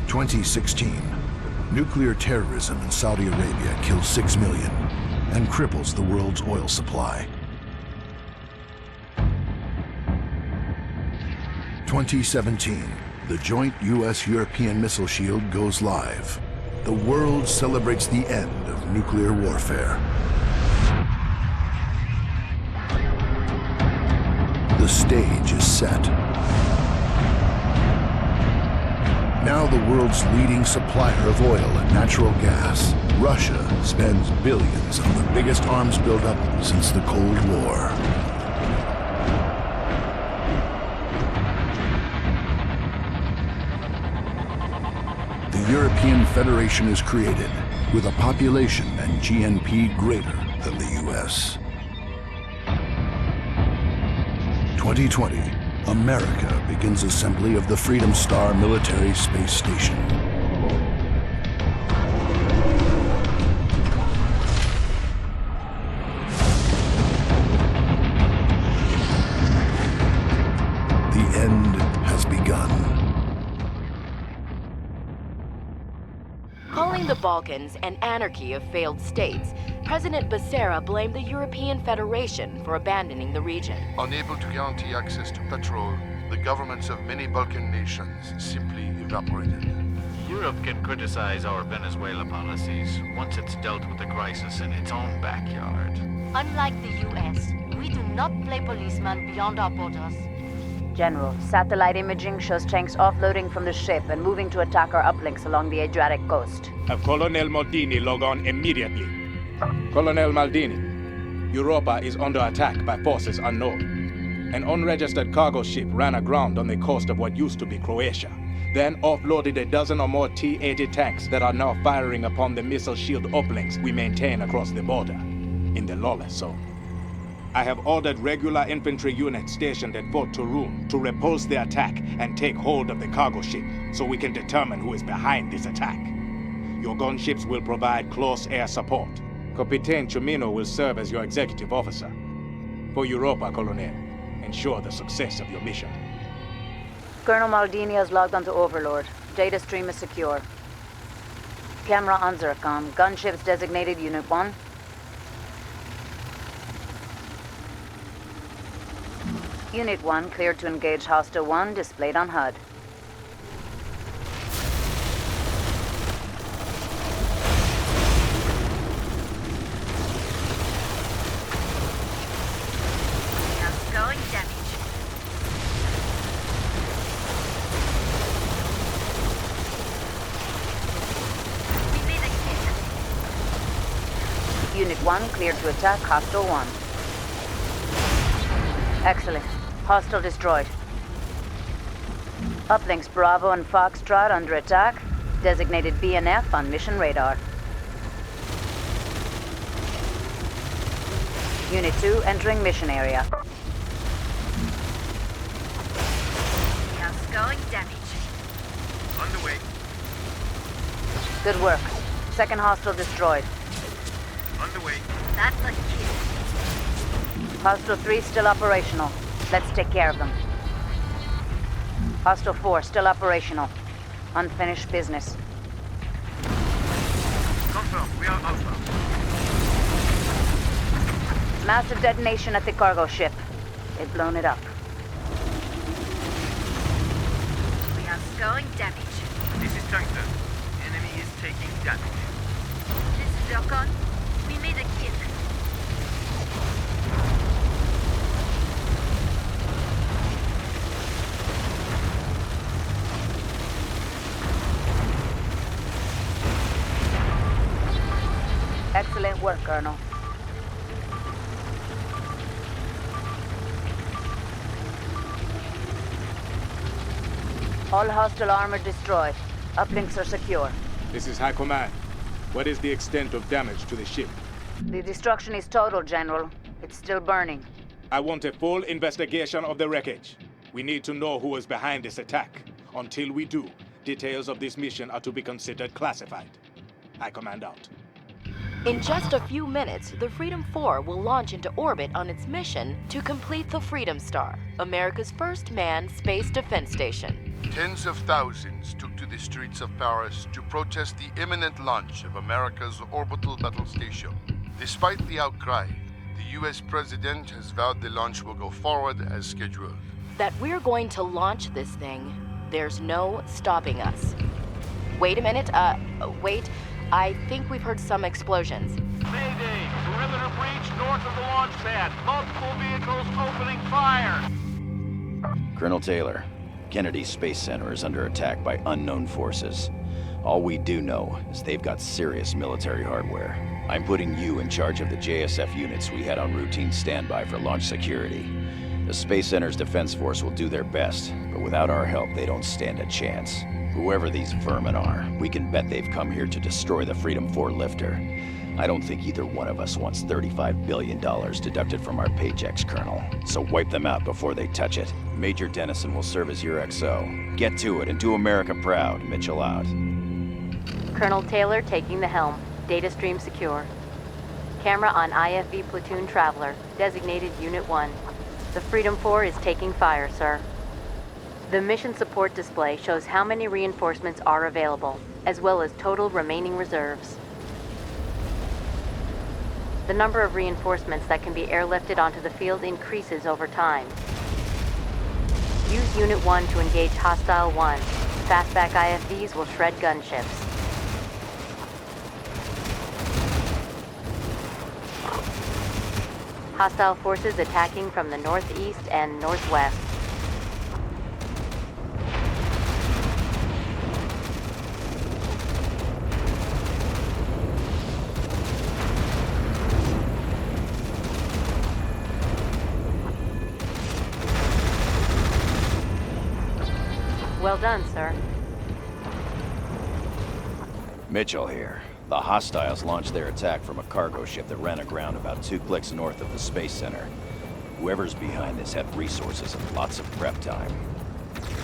2016. Nuclear terrorism in Saudi Arabia kills 6 million and cripples the world's oil supply. 2017. The joint U.S.-European missile shield goes live. The world celebrates the end of nuclear warfare. The stage is set. Now the world's leading supplier of oil and natural gas, Russia spends billions on the biggest arms buildup since the Cold War. The European Federation is created with a population and GNP greater than the US. 2020, America begins assembly of the Freedom Star military space station. The end has begun. Calling the Balkans an anarchy of failed states, President Becerra blamed the European Federation for abandoning the region. Unable to guarantee access to petrol, the governments of many Balkan nations simply evaporated. Europe can criticize our Venezuela policies once it's dealt with the crisis in its own backyard. Unlike the US, we do not play policeman beyond our borders. General, satellite imaging shows tanks offloading from the ship and moving to attack our uplinks along the Adriatic coast. Have Colonel Maldini log on immediately. Colonel Maldini, Europa is under attack by forces unknown. An unregistered cargo ship ran aground on the coast of what used to be Croatia, then offloaded a dozen or more T-80 tanks that are now firing upon the missile shield uplinks we maintain across the border, in the lawless zone. I have ordered regular infantry units stationed at Fort Turun to repulse the attack and take hold of the cargo ship so we can determine who is behind this attack. Your gunships will provide close air support. Capitan Chumino will serve as your executive officer. For Europa, Colonel, ensure the success of your mission. Colonel Maldini has logged onto Overlord. Data stream is secure. Camera on Zircon. Gunships designated Unit 1. Unit 1 cleared to engage Hostile 1, displayed on HUD. Going damage. We made a hit. Unit 1 cleared to attack Hostile 1. Excellent. Hostile destroyed. Uplinks Bravo and Foxtrot under attack. Designated BNF on mission radar. Unit 2 entering mission area. Going damage. Underway. Good work. Second hostile destroyed. Underway. That's a kill. Hostile 3 still operational. Let's take care of them. Hostile 4 still operational. Unfinished business. Confirm, we are Alpha. Massive detonation at the cargo ship. They've blown it up. Going damage. This is Tanker. Enemy is taking damage. This is Zircon. We made a kill. Excellent work, Colonel. All hostile armor destroyed. Uplinks are secure. This is High Command. What is the extent of damage to the ship? The destruction is total, General. It's still burning. I want a full investigation of the wreckage. We need to know who is behind this attack. Until we do, details of this mission are to be considered classified. High Command out. In just a few minutes, the Freedom 4 will launch into orbit on its mission to complete the Freedom Star, America's first manned space defense station. Tens of thousands took to the streets of Paris to protest the imminent launch of America's orbital battle station. Despite the outcry, the US president has vowed the launch will go forward as scheduled. That we're going to launch this thing, there's no stopping us. Wait a minute, wait. I think we've heard some explosions. Mayday! Perimeter breach north of the launch pad. Multiple vehicles opening fire! Colonel Taylor, Kennedy Space Center is under attack by unknown forces. All we do know is they've got serious military hardware. I'm putting you in charge of the JSF units we had on routine standby for launch security. The Space Center's defense force will do their best, but without our help, they don't stand a chance. Whoever these vermin are, we can bet they've come here to destroy the Freedom 4 lifter. I don't think either one of us wants $35 billion deducted from our paychecks, Colonel. So wipe them out before they touch it. Major Dennison will serve as your XO. Get to it and do America proud. Mitchell out. Colonel Taylor taking the helm. Data stream secure. Camera on IFV platoon traveler. Designated Unit 1. The Freedom 4 is taking fire, sir. The mission support display shows how many reinforcements are available, as well as total remaining reserves. The number of reinforcements that can be airlifted onto the field increases over time. Use Unit 1 to engage Hostile 1. Fastback IFVs will shred gunships. Hostile forces attacking from the northeast and northwest. Well done, sir. Mitchell here. The hostiles launched their attack from a cargo ship that ran aground about 2 clicks north of the Space Center. Whoever's behind this had resources and lots of prep time.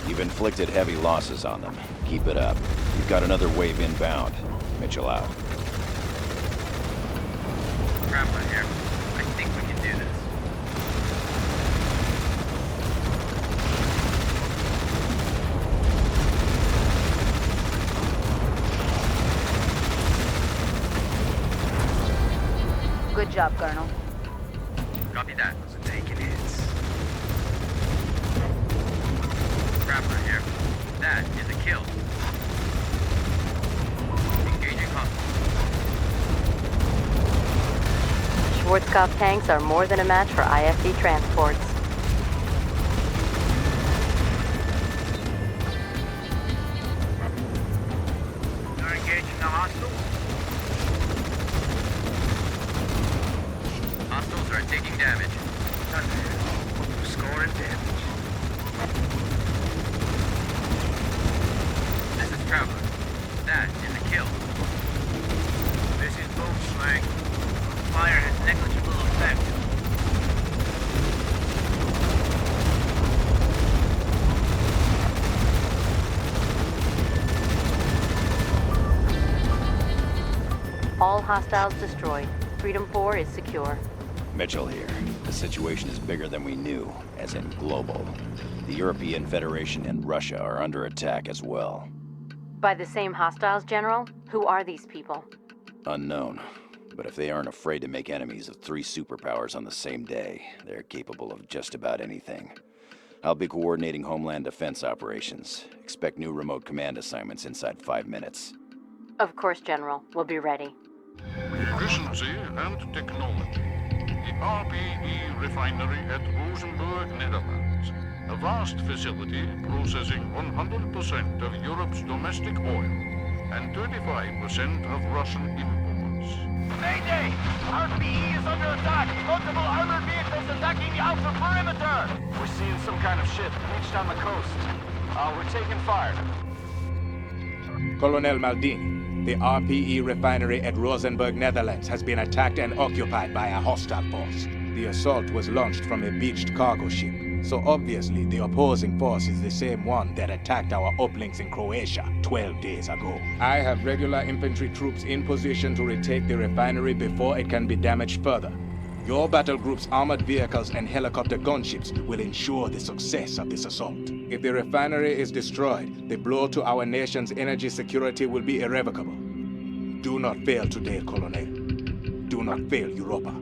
You've inflicted heavy losses on them. Keep it up. You've got another wave inbound. Mitchell out. Traveler here. I think we can do this. Good job, Colonel. Copy that. Taking hits. Traveler here. That is a kill. Engaging hostile. Schwarzkopf tanks are more than a match for IFV transports. You're engaging the hostile. Hostiles are taking damage. Scoring damage. This is Traveler. That is a kill. This is boom slang. Fire has negligible effect. All hostiles destroyed. Freedom 4 is secure. Mitchell here. The situation is bigger than we knew, as in global. The European Federation and Russia are under attack as well. By the same hostiles, General? Who are these people? Unknown. But if they aren't afraid to make enemies of 3 superpowers on the same day, they're capable of just about anything. I'll be coordinating Homeland Defense operations. Expect new remote command assignments inside 5 minutes. Of course, General. We'll be ready. Efficiency and technology. The RPE refinery at Rosenberg, Netherlands. A vast facility processing 100% of Europe's domestic oil and 35% of Russian imports. Mayday! RPE is under attack! Multiple armored vehicles attacking the outer perimeter! We're seeing some kind of ship reached on the coast. We're taking fire. Colonel Maldini, the RPE refinery at Rosenberg, Netherlands has been attacked and occupied by a hostile force. The assault was launched from a beached cargo ship. So obviously the opposing force is the same one that attacked our uplinks in Croatia 12 days ago. I have regular infantry troops in position to retake the refinery before it can be damaged further. Your battle group's armored vehicles and helicopter gunships will ensure the success of this assault. If the refinery is destroyed, the blow to our nation's energy security will be irrevocable. Do not fail today, Colonel. Do not fail Europa.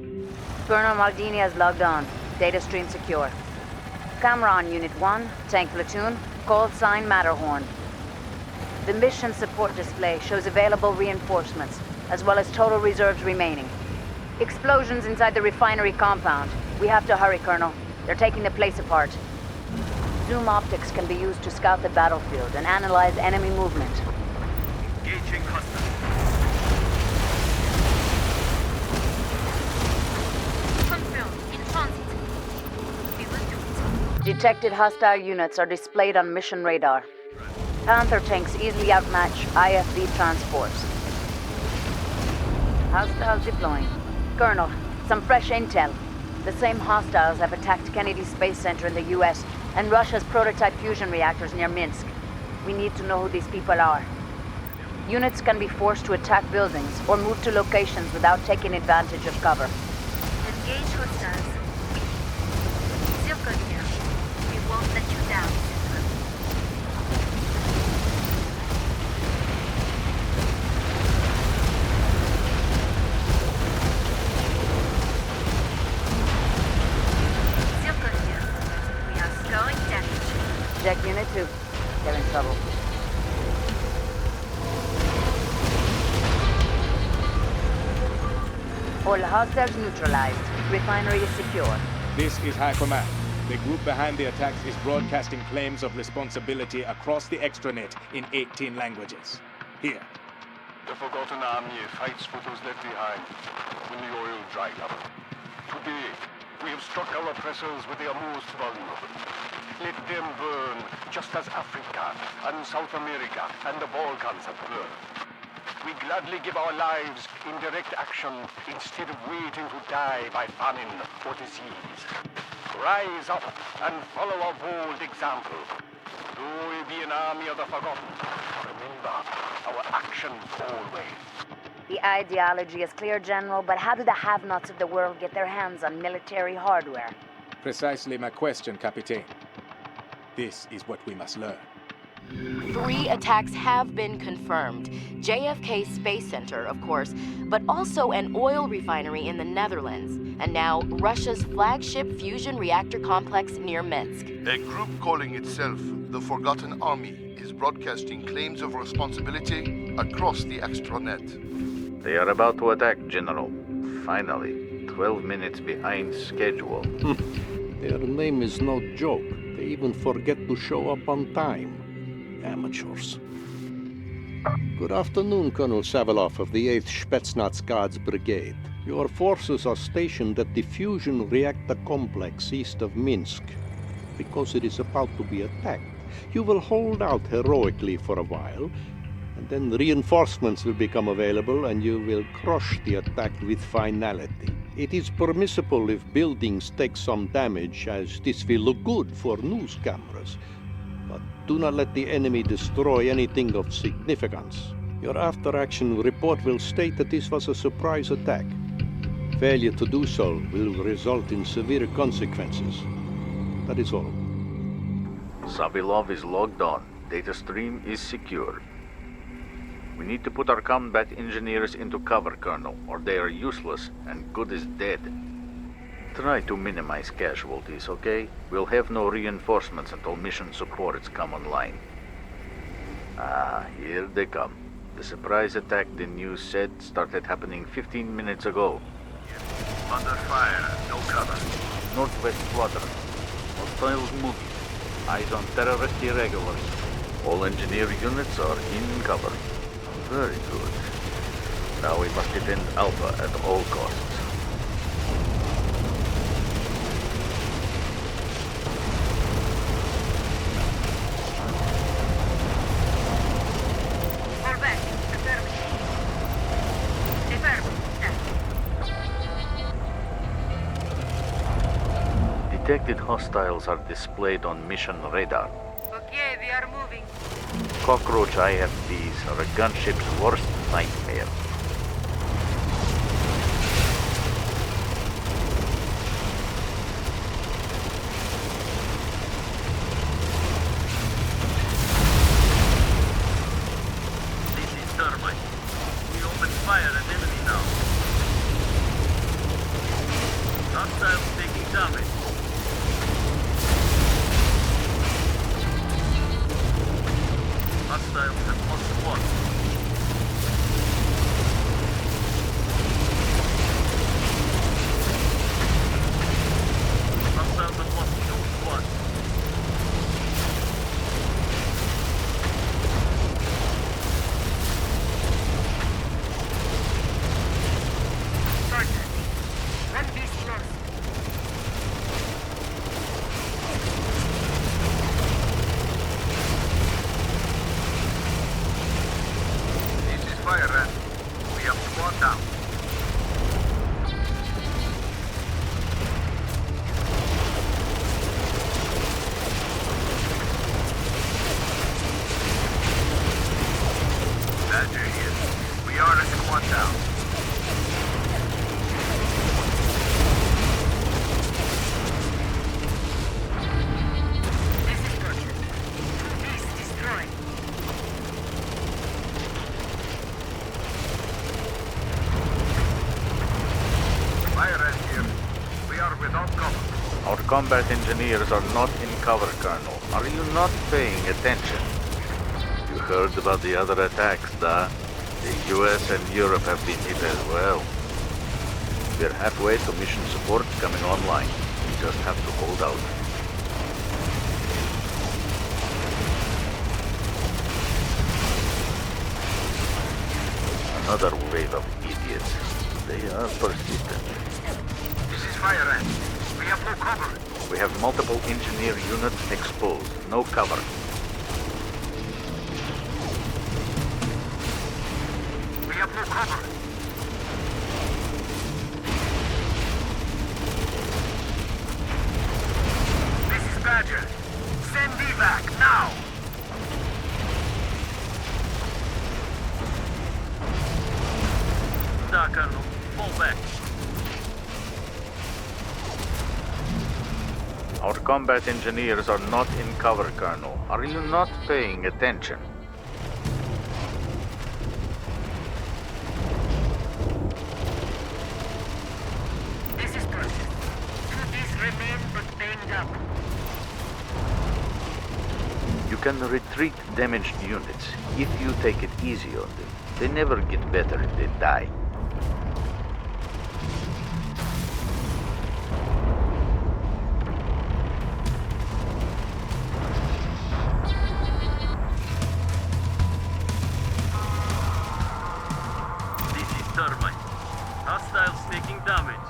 Colonel Maldini has logged on. Data stream secure. Camera on Unit 1, Tank Platoon, call sign Matterhorn. The mission support display shows available reinforcements, as well as total reserves remaining. Explosions inside the refinery compound. We have to hurry, Colonel. They're taking the place apart. Zoom optics can be used to scout the battlefield and analyze enemy movement. Engaging hostile. Confirmed. In transit. We will do it. Detected hostile units are displayed on mission radar. Panther tanks easily outmatch IFV transports. Hostiles deploying. Colonel, some fresh intel. The same hostiles have attacked Kennedy Space Center in the US and Russia's prototype fusion reactors near Minsk. We need to know who these people are. Units can be forced to attack buildings or move to locations without taking advantage of cover. Engage hostiles. Circle here. We won't let you down. Circle here. We are slowing damage. Check Unit 2. They're in trouble. All hostiles neutralized. Refinery is secure. This is High Command. The group behind the attacks is broadcasting claims of responsibility across the extranet in 18 languages. Here. The Forgotten Army fights for those left behind when the oil dried up. Today, we have struck our oppressors with their most vulnerable. Let them burn, just as Africa and South America and the Balkans have burned. We gladly give our lives in direct action instead of waiting to die by famine or disease. Rise up and follow our bold example. Though we be an army of the forgotten, remember our actions always. The ideology is clear, General, but how do the have-nots of the world get their hands on military hardware? Precisely my question, Captain. This is what we must learn. 3 attacks have been confirmed. JFK Space Center, of course, but also an oil refinery in the Netherlands. And now, Russia's flagship fusion reactor complex near Minsk. A group calling itself the Forgotten Army is broadcasting claims of responsibility across the extranet. They are about to attack, General. Finally, 12 minutes behind schedule. Their name is no joke. They even forget to show up on time. Amateurs. Good afternoon, Colonel Saviloff of the 8th Spetsnaz Guards Brigade. Your forces are stationed at the fusion reactor complex east of Minsk. Because it is about to be attacked, you will hold out heroically for a while, and then reinforcements will become available and you will crush the attack with finality. It is permissible if buildings take some damage, as this will look good for news cameras. But do not let the enemy destroy anything of significance. Your after-action report will state that this was a surprise attack. Failure to do so will result in severe consequences. That is all. Savilov is logged on. Data stream is secure. We need to put our combat engineers into cover, Colonel, or they are useless and good as dead. Try to minimize casualties, okay? We'll have no reinforcements until mission supports come online. Ah, here they come. The surprise attack the news said started happening 15 minutes ago. Under fire, no cover. Northwest Quadrant. Hostiles moving. Eyes on terrorist irregulars. All engineer units are in cover. Very good. Now we must defend Alpha at all costs. Fall back. Affirmative. Suspected hostiles are displayed on mission radar. Okay, we are moving. Cockroach IFVs are a gunship's worst nightmare. This is Thermite. We open fire at enemy now. Hostiles taking damage. Hostiles have lost one. Hostiles have lost two squads. Sergeant, one beast lost. This is Fire Rat. We have squad down. Badger here. We are a squad down. This is Sergeant. Two beasts destroyed. Fire Rat here. We are without cover. Our combat engineers are not in cover, Colonel. Are you not paying attention? You heard about the other attacks, da? The US and Europe have been hit as well. We're halfway to mission support coming online. We just have to hold out. Another wave of idiots. They are persistent. This is Fire Rat. We have no cover. We have multiple engineer units exposed. No cover. We have no cover. This is Badger. Send evac now. Da, Colonel. Fall back. Our combat engineers are not in cover, Colonel. Are you not paying attention? This is Sergeant. Two beasts remain but banged up. You can retreat damaged units if you take it easy on them. They never get better, they die. This is Thermite. Hostiles taking damage.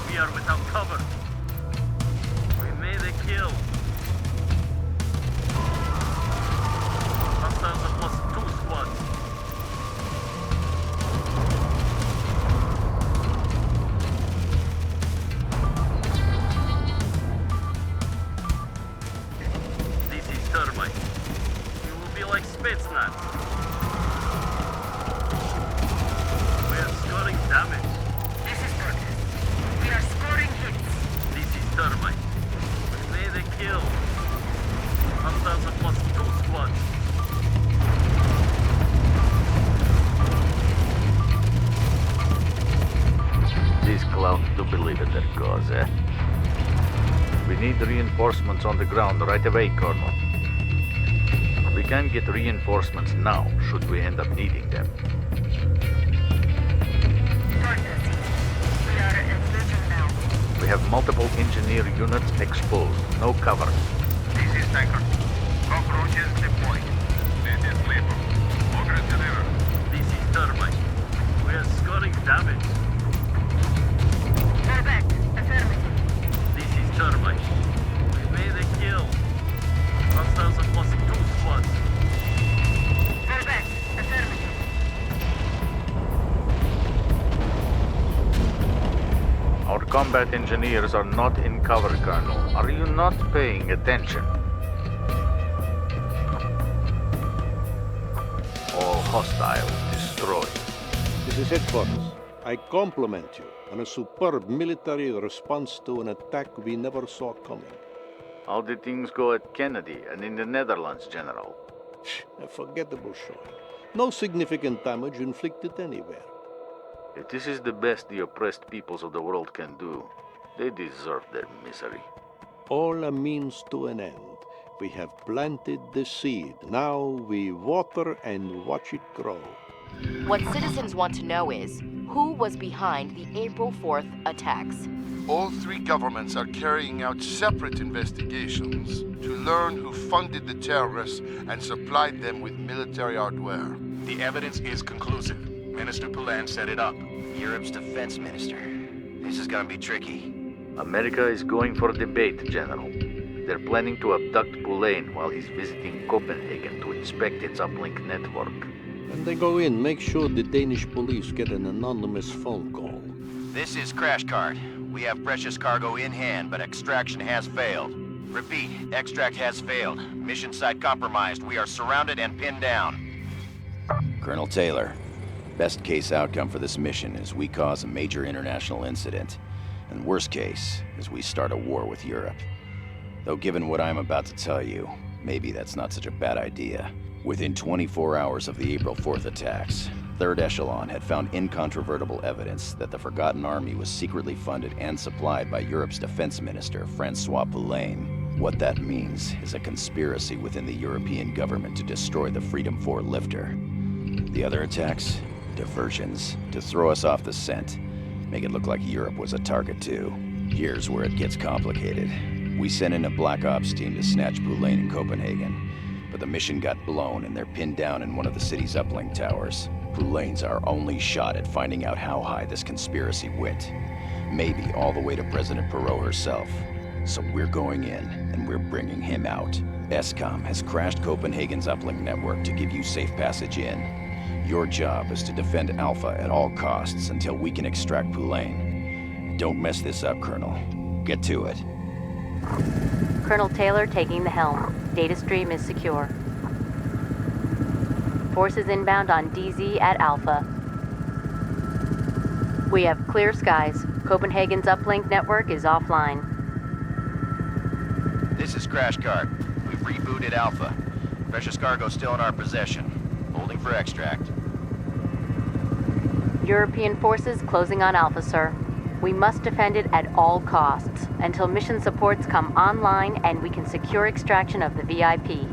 We are without cover. We made a kill. Hostiles have lost two squads. This is Thermite. We will be like Spetsnaz. We are scoring damage. This is Sergeant. We are scoring hits. This is Thermite. We made a kill. Hostiles have lost two squads. These clowns do believe in their cause, eh? We need reinforcements on the ground right away, Colonel. We can get reinforcements now, should we end up needing them. Sergeant, we are engaging now. We have multiple engineer units exposed. No cover. This is Tanker. Cockroaches deployed. Let us labor. Progress deliver. This is Thermite. We are scoring damage. Fall back. Affirmative. This is Thermite. We made a kill. Hostiles have lost two squads. Fall back. Affirmative. Our combat engineers are not in cover, Colonel. Are you not paying attention? All hostiles destroyed. This is headquarters. I compliment you on a superb military response to an attack we never saw coming. How did things go at Kennedy and in the Netherlands, General? A forgettable showing. No significant damage inflicted anywhere. If this is the best the oppressed peoples of the world can do, they deserve their misery. All a means to an end. We have planted the seed. Now we water and watch it grow. What citizens want to know is, who was behind the April 4th attacks? All three governments are carrying out separate investigations to learn who funded the terrorists and supplied them with military hardware. The evidence is conclusive. Minister Poulan set it up. Europe's defense minister. This is gonna be tricky. America is going for debate, General. They're planning to abduct Poulan while he's visiting Copenhagen to inspect its uplink network. When they go in, make sure the Danish police get an anonymous phone call. This is Crash Cart. We have precious cargo in hand, but extraction has failed. Repeat, extract has failed. Mission site compromised. We are surrounded and pinned down. Colonel Taylor, best case outcome for this mission is we cause a major international incident. And worst case is we start a war with Europe. Though given what I'm about to tell you, maybe that's not such a bad idea. Within 24 hours of the April 4th attacks, Third Echelon had found incontrovertible evidence that the Forgotten Army was secretly funded and supplied by Europe's defense minister, Francois Poulan. What that means is a conspiracy within the European government to destroy the Freedom 4 lifter. The other attacks? Diversions, to throw us off the scent. Make it look like Europe was a target too. Here's where it gets complicated. We sent in a Black Ops team to snatch Poulan in Copenhagen, but the mission got blown and they're pinned down in one of the city's uplink towers. Poulan's our only shot at finding out how high this conspiracy went. Maybe all the way to President Perot herself. So we're going in, and we're bringing him out. ESCOM has crashed Copenhagen's uplink network to give you safe passage in. Your job is to defend Alpha at all costs until we can extract Poulan. Don't mess this up, Colonel. Get to it. Colonel Taylor taking the helm. Data stream is secure. Forces inbound on DZ at Alpha. We have clear skies. Copenhagen's uplink network is offline. This is Crash Cart. We've rebooted Alpha. Precious cargo still in our possession. Holding for extract. European forces closing on Alpha, sir. We must defend it at all costs until mission supports come online and we can secure extraction of the VIP.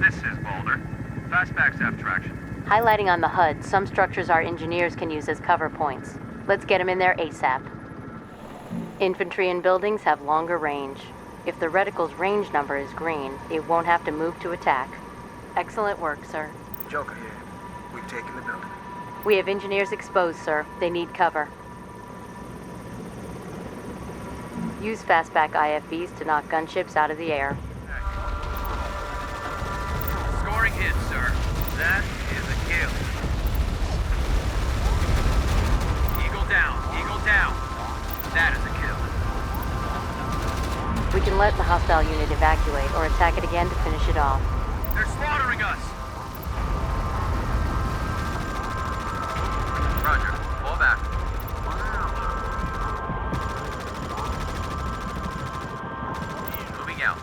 This is Boulder. Fastbacks have traction. Highlighting on the HUD, some structures our engineers can use as cover points. Let's get them in there ASAP. Infantry and buildings have longer range. If the reticle's range number is green, it won't have to move to attack. Excellent work, sir. Joker here. We've taken the building. We have engineers exposed, sir. They need cover. Use fastback IFVs to knock gunships out of the air. Scoring hits, sir. That is a kill. Eagle down. Eagle down. That is a kill. We can let the hostile unit evacuate or attack it again to finish it off. They're slaughtering us. Roger. Fall back. Moving out.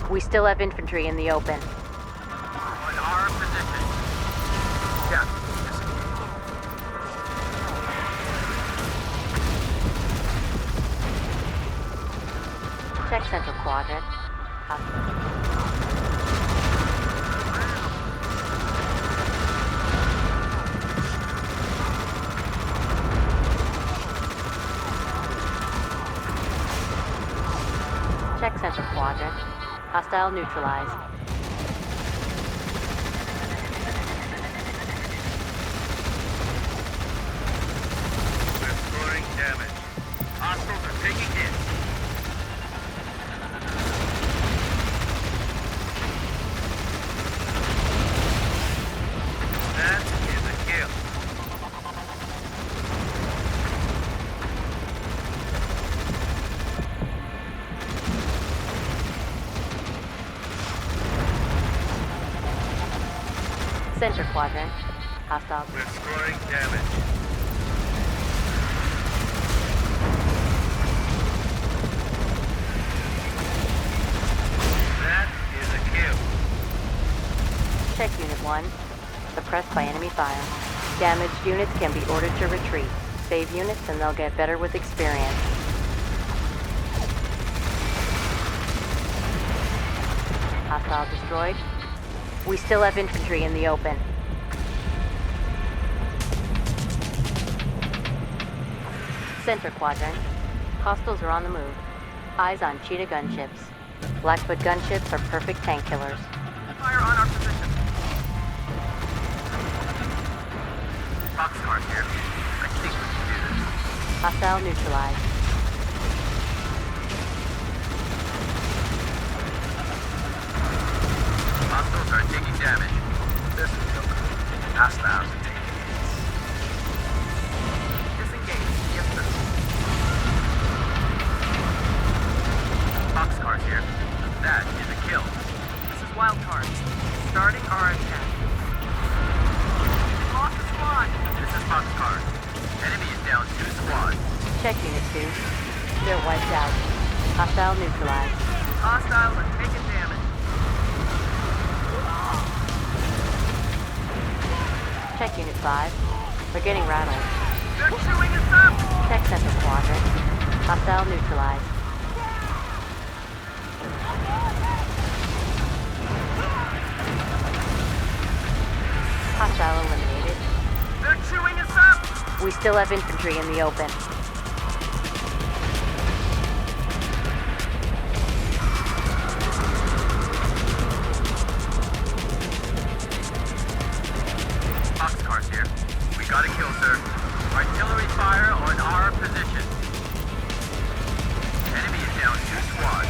We still have infantry in the open. On our position. Yeah. Check central quadrant. Check central quadrant. Hostile neutralized. We're scoring damage. Hostiles are taking hits. That is a kill. Center quadrant. Hostile. We're scoring damage. That is a kill. Check Unit 1. Suppressed by enemy fire. Damaged units can be ordered to retreat. Save units and they'll get better with experience. Hostile destroyed. We still have infantry in the open. Center quadrant. Hostiles are on the move. Eyes on Cheetah gunships. Blackfoot gunships are perfect tank killers. Fire on our position. Boxcar here. I think we can do this. Hostile neutralized. Hostiles are taking damage. This is no good. Hostiles are taking hits. Disengage. Yes, sir. Boxcars here. That is a kill. This is Wildcard. Starting our attack. Lost a squad. This is Boxcar. Enemy is down 2 squads. Check Unit 2. They're wiped out. Hostile neutralized. Hostiles are taking damage. Check Unit 5. We're getting rattled. They're chewing us up! Check Center quadrant. Hostile neutralized. Hostile eliminated. They're chewing us up! We still have infantry in the open. Boxcars here. We got a kill, sir. Artillery fire on our position. Enemy is down 2 squads.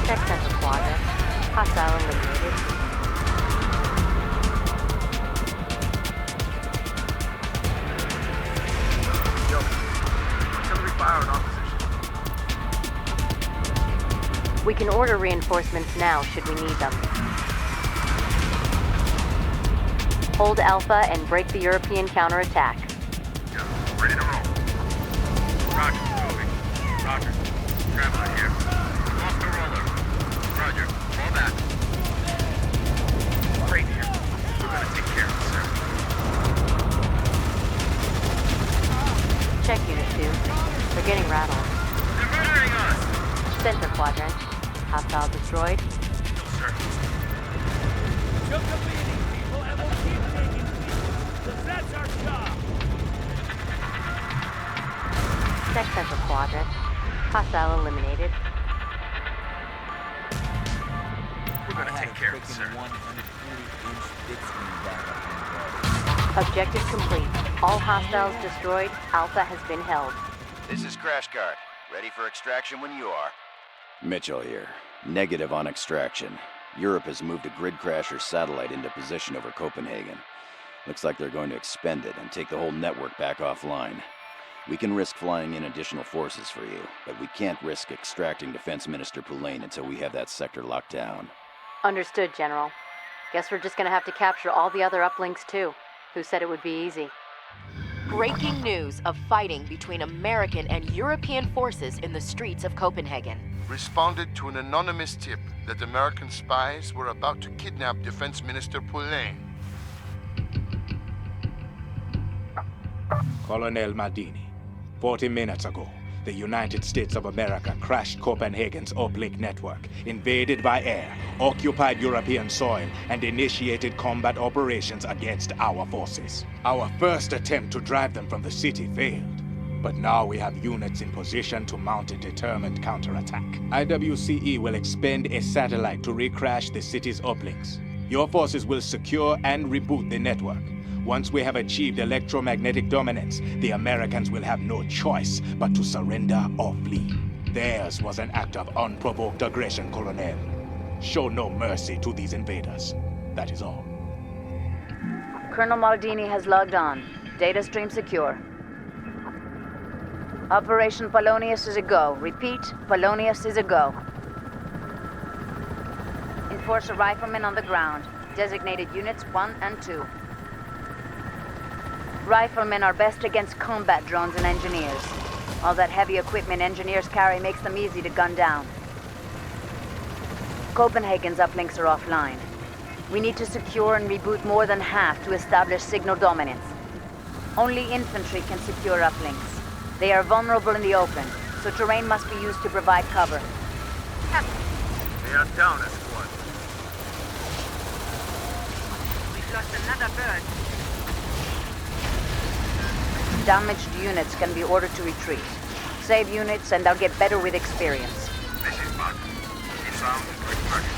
Check Center quadrant. Hostile eliminated. Yo, artillery fire on our position. We can order reinforcements now should we need them. Hold Alpha and break the European counterattack. Yeah, ready to roll. Roger, moving. Roger. Traveler here. Lost the roller. Roger, fall back. Great here. We're gonna take care of it, sir. Check Unit 2. They're getting rattled. They're murdering us! Center quadrant. Hostile destroyed. No, sir. Took a beating, people, and we'll keep taking people, because that's our job. Check Center quadrant. Hostile eliminated. We're gonna take care of it, sir. Objective complete. All hostiles destroyed. Alpha has been held. This is Crash Guard. Ready for extraction when you are. Mitchell here. Negative on extraction. Europe has moved a grid crasher satellite into position over Copenhagen. Looks like they're going to expend it and take the whole network back offline. We can risk flying in additional forces for you, but we can't risk extracting Defense Minister Poulain until we have that sector locked down. Understood, General. Guess we're just gonna have to capture all the other uplinks too. Who said it would be easy? Breaking news of fighting between American and European forces in the streets of Copenhagen. Responded to an anonymous tip that American spies were about to kidnap Defense Minister Poulain. Colonel Maldini, 40 minutes ago, the United States of America crashed Copenhagen's uplink network, invaded by air, occupied European soil, and initiated combat operations against our forces. Our first attempt to drive them from the city failed, but now we have units in position to mount a determined counterattack. IWCE will expend a satellite to recrash the city's uplinks. Your forces will secure and reboot the network. Once we have achieved electromagnetic dominance, the Americans will have no choice but to surrender or flee. Theirs was an act of unprovoked aggression, Colonel. Show no mercy to these invaders. That is all. Colonel Maldini has logged on. Data stream secure. Operation Polonius is a go. Repeat, Polonius is a go. Enforcer riflemen on the ground. Designated units 1 and 2. Riflemen are best against combat drones and engineers. All that heavy equipment engineers carry makes them easy to gun down. Copenhagen's uplinks are offline. We need to secure and reboot more than half to establish signal dominance. Only infantry can secure uplinks. They are vulnerable in the open, so terrain must be used to provide cover. They are down a squad. We've lost another bird. Damaged units can be ordered to retreat. Save units and they'll get better with experience. This is Mark. Inbound to extraction.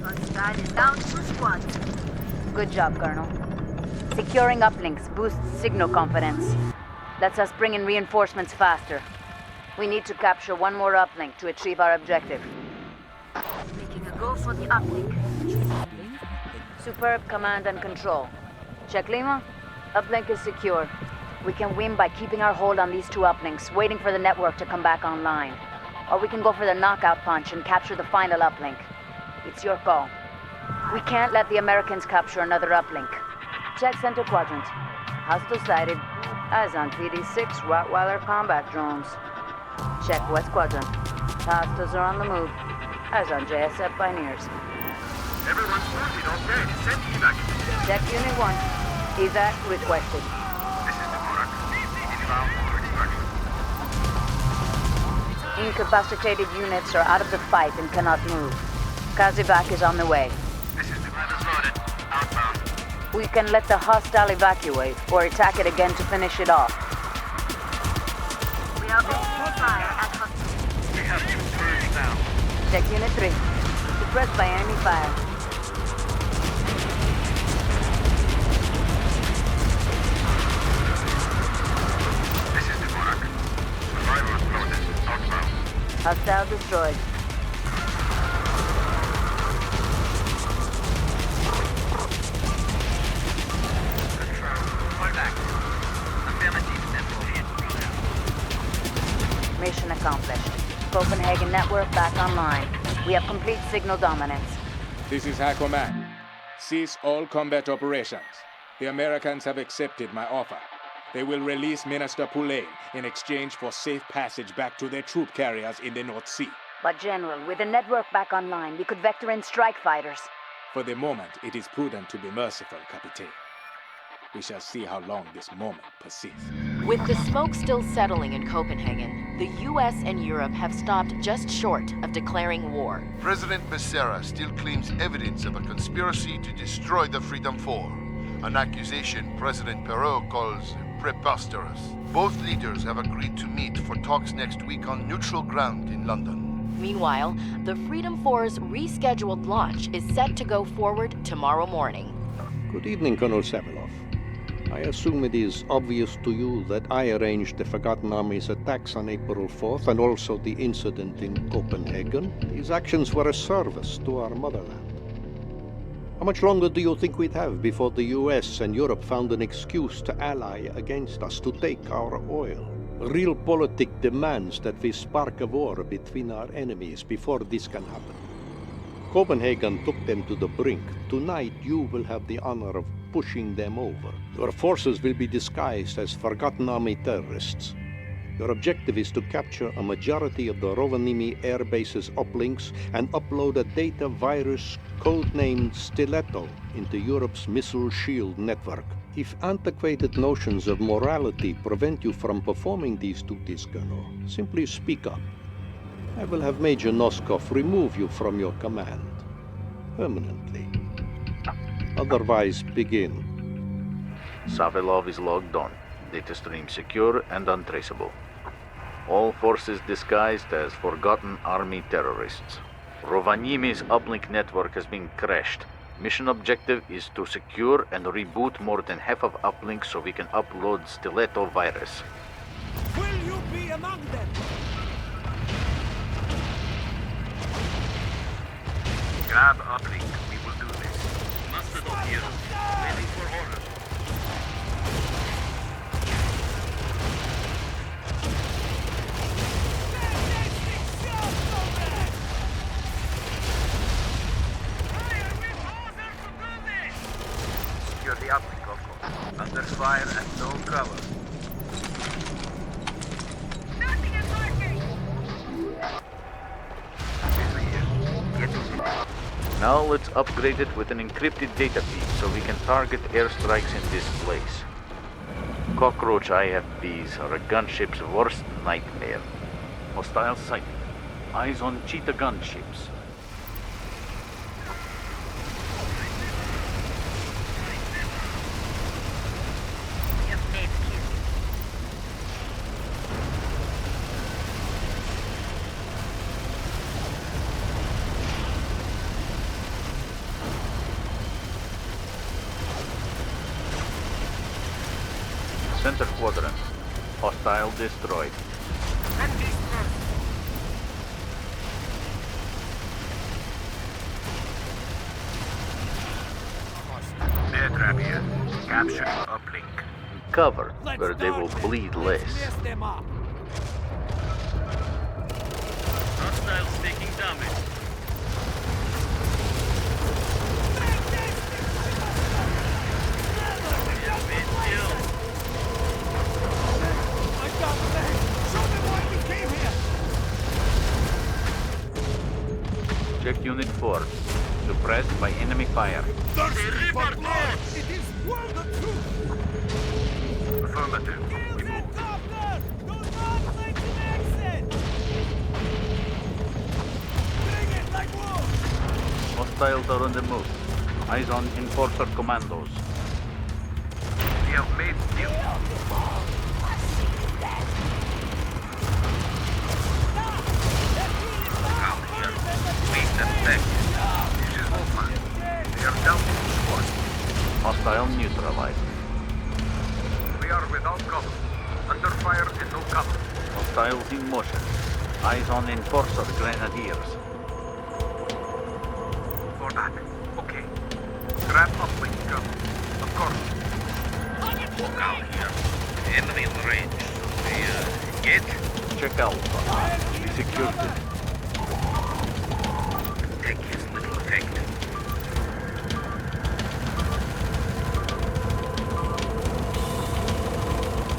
Hostile is down 2 squads. Good job, Colonel. Securing uplinks boosts signal confidence. Lets us bring in reinforcements faster. We need to capture one more uplink to achieve our objective. Making a go for the uplink. Superb command and control. Check Lima. Uplink is secure. We can win by keeping our hold on these 2 uplinks, waiting for the network to come back online. Or we can go for the knockout punch and capture the final uplink. It's your call. We can't let the Americans capture another uplink. Check center quadrant. Hostile sighted. Eyes on PD-6 Rottweiler combat drones. Check west quadrant. Hostiles are on the move. Eyes on JSF Pioneers. Everyone's wounded, okay? Send evac. Check Unit 1. Evac requested. This is the Murak. Inbound to extraction. Incapacitated units are out of the fight and cannot move. Kazivac is on the way. This is the Weather's loaded. Outbound. We can let the hostile evacuate, or attack it again to finish it off. We are opening fire at hostile. We have 2 birds down. Check Unit 3. Suppressed by enemy fire. This is the Murak. Survivors loaded. Outbound. Hostile destroyed. Mission accomplished. Copenhagen network back online. We have complete signal dominance. This is High Command. Cease all combat operations. The Americans have accepted my offer. They will release Minister Poulain in exchange for safe passage back to their troop carriers in the North Sea. But General, with the network back online, we could vector in strike fighters. For the moment, it is prudent to be merciful, Captain. We shall see how long this moment persists. With the smoke still settling in Copenhagen, the US and Europe have stopped just short of declaring war. President Becerra still claims evidence of a conspiracy to destroy the Freedom 4, an accusation President Perrault calls preposterous. Both leaders have agreed to meet for talks next week on neutral ground in London. Meanwhile, the Freedom 4's rescheduled launch is set to go forward tomorrow morning. Good evening, Colonel Saviloff. I assume it is obvious to you that I arranged the Forgotten Army's attacks on April 4th and also the incident in Copenhagen. These actions were a service to our motherland. How much longer do you think we'd have before the US and Europe found an excuse to ally against us, to take our oil? Realpolitik demands that we spark a war between our enemies before this can happen. Copenhagen took them to the brink. Tonight you will have the honor of pushing them over. Your forces will be disguised as Forgotten Army terrorists. Your objective is to capture a majority of the Rovaniemi air base's uplinks and upload a data virus codenamed Stiletto into Europe's missile shield network. If antiquated notions of morality prevent you from performing these duties, Colonel, simply speak up. I will have Major Noskov remove you from your command. Permanently. Otherwise, begin. Savilov is logged on. Data stream secure and untraceable. All forces disguised as Forgotten Army terrorists. Rovaniemi's uplink network has been crashed. Mission objective is to secure and reboot more than half of uplinks so we can upload Stiletto virus. Will you be among them? Grab uplink. We will do this. Mastodon here. Waiting for orders. Secure the uplink, of course. Under fire and no cover. Nothing is working! Now let's upgrade it with an encrypted data feed so we can target airstrikes in this place. Cockroach IFVs are a gunship's worst nightmare. Hostile sighted. Eyes on cheetah gunships. Center quadrant. Hostile destroyed. Bear trap here. Capturing uplink. Cover where they will bleed less. Hostiles taking damage. Check Unit 4. Suppressed by enemy fire. Affirmative. We move. Hostiles are on the move. Eyes on Enforcer commandos. We have made deal. This is Wolfman. They are down to squad. Hostile neutralized. We are without cover. Under fire and no cover. Hostiles in motion. Eyes on Enforcer grenadiers. For that. Okay. Grab uplink cover. Of course. Walk out here. Enemy in range. Get? Check Alpha. We secured it. Take his little effect.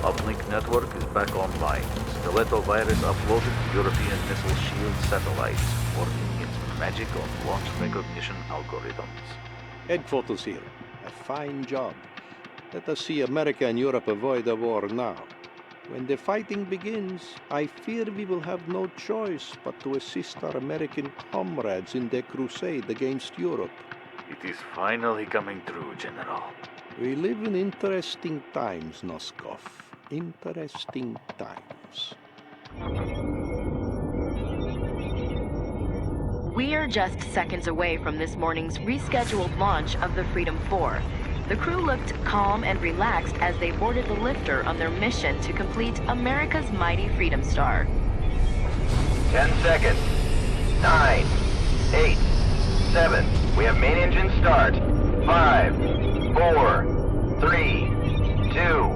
Uplink network is back online. Stiletto virus uploaded to European missile shield satellites, working its magic on launch recognition algorithms. Head photos here. A fine job. Let us see America and Europe avoid a war now. When the fighting begins, I fear we will have no choice but to assist our American comrades in their crusade against Europe. It is finally coming true, General. We live in interesting times, Noskov. Interesting times. We are just seconds away from this morning's rescheduled launch of the Freedom 4. The crew looked calm and relaxed as they boarded the lifter on their mission to complete America's mighty Freedom Star. 10 seconds. 9, 8, 7. We have main engine start. 5, 4, 3, 2,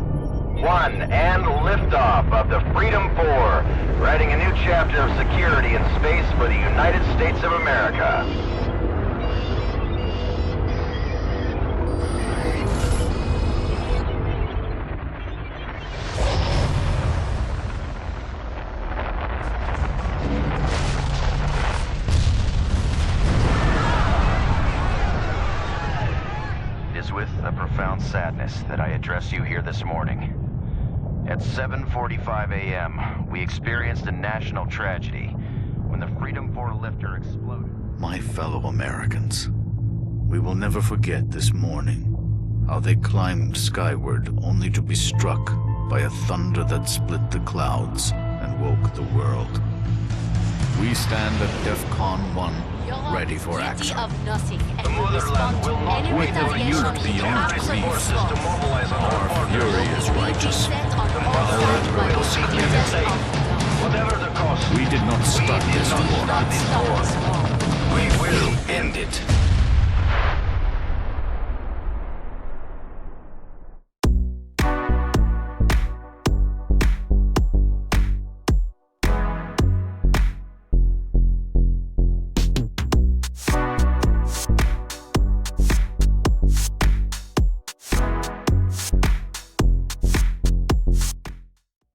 1. And liftoff of the Freedom 4. Writing a new chapter of security in space for the United States of America. Sadness that I address you here this morning. At 7:45 a.m., we experienced a national tragedy when the Freedom 4 lifter exploded. My fellow Americans, we will never forget this morning, how they climbed skyward only to be struck by a thunder that split the clouds and woke the world. We stand at DEFCON 1, ready for action. Of nothing and will respond to any We have used beyond grief. Our fury is righteous. Our will is clear. We did not start this war. We will end it.